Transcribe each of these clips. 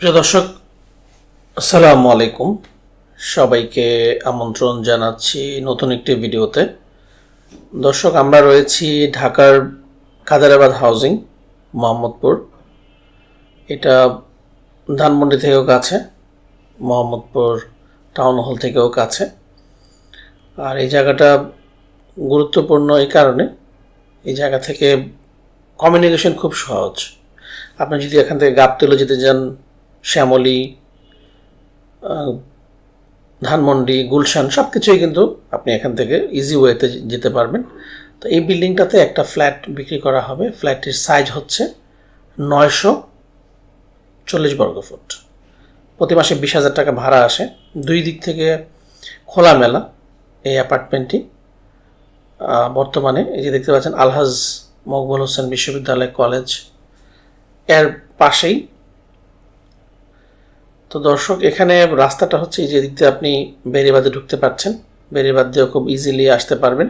প্রিয় দর্শক, আসসালামু আলাইকুম। সবাইকে আমন্ত্রণ জানাচ্ছি নতুন একটি ভিডিওতে। দর্শক, আমরা রয়েছি ঢাকার কাদেরাবাদ হাউজিং, মোহাম্মদপুর। এটা ধানমন্ডি থেকেও কাছে, মোহাম্মদপুর টাউন হল থেকেও কাছে। আর এই জায়গাটা গুরুত্বপূর্ণ এই কারণে, এই জায়গা থেকে কমিউনিকেশন খুব সহজ। আপনি যদি এখান থেকে গাবতলী যেতে যান, শ্যামলী, ধানমন্ডি, গুলশান সব কিছুই কিন্তু আপনি এখান থেকে ইজি ওয়েতে যেতে পারবেন। তো এই বিল্ডিংটাতে একটা ফ্ল্যাট বিক্রি করা হবে। ফ্ল্যাটটির সাইজ হচ্ছে 940 বর্গফুট। প্রতি মাসে 20,000 টাকা ভাড়া আসে। দুই দিক থেকে খোলামেলা এই অ্যাপার্টমেন্টটি। বর্তমানে এই যে দেখতে পাচ্ছেন আলহাজ মকবুল হোসেন বিশ্ববিদ্যালয় কলেজ এর পাশেই। তো দর্শক, এখানে রাস্তাটা হচ্ছে এই যে দিক দিয়ে আপনি বেড়িবাঁধে ঢুকতে পারছেন, বেড়িবাঁধ দিয়েও খুব ইজিলি আসতে পারবেন।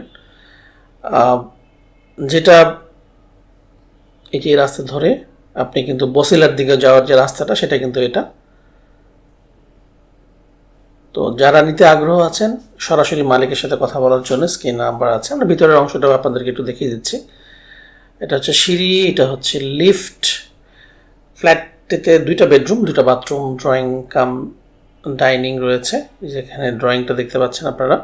যেটা এই যে এই রাস্তা ধরে আপনি কিন্তু বসিলার দিকে যাওয়ার যে রাস্তাটা, সেটা কিন্তু এটা। তো যারা নিতে আগ্রহ আছেন, সরাসরি মালিকের সাথে কথা বলার জন্য স্ক্রিন নাম্বার আছে। আমরা ভিতরের অংশটাও আপনাদেরকে একটু দেখিয়ে দিচ্ছি। এটা হচ্ছে সিঁড়ি, এটা হচ্ছে লিফট। ফ্ল্যাটটিতে 2টা বেডরুম, 2টা বাথরুম, ড্রয়িং কাম ডাইনিং রয়েছে। যেখানে ড্রয়িংটা দেখতে পাচ্ছেন আপনারা।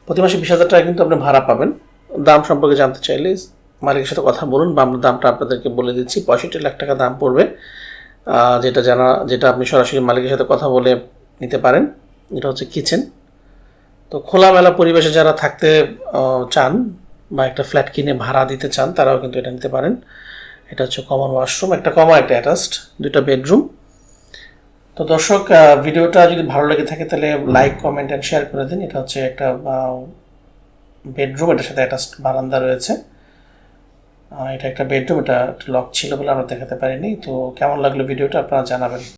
প্রতি মাসে 20,000 টাকা কিন্তু আপনি ভাড়া পাবেন। দাম সম্পর্কে জানতে চাইলে মালিকের সাথে কথা বলুন, বা আমরা দামটা আপনাদেরকে বলে দিচ্ছি। 65 লাখ টাকা দাম পড়বে। যেটা আপনি সরাসরি মালিকের সাথে কথা বলে নিতে পারেন। এটা হচ্ছে কিচেন। তো খোলামেলা পরিবেশে যারা থাকতে চান বা একটা ফ্ল্যাট কিনে ভাড়া দিতে চান, তারাও কিন্তু এটা নিতে পারেন। এটা হচ্ছে কমন ওয়াশরুম, একটা কমন একটা অ্যাটাচড, 2টা বেডরুম। তো দর্শক, ভিডিওটা যদি ভালো লেগে থাকে তাহলে লাইক, কমেন্ট অ্যান্ড শেয়ার করে দিন। এটা হচ্ছে একটা বেডরুম, এটার সাথে অ্যাটাচড বারান্দা রয়েছে। এটা একটা বেডরুম, এটা লক ছিল বলে আমরা দেখাতে পারিনি। তো কেমন লাগলো ভিডিওটা আপনারা জানাবেন।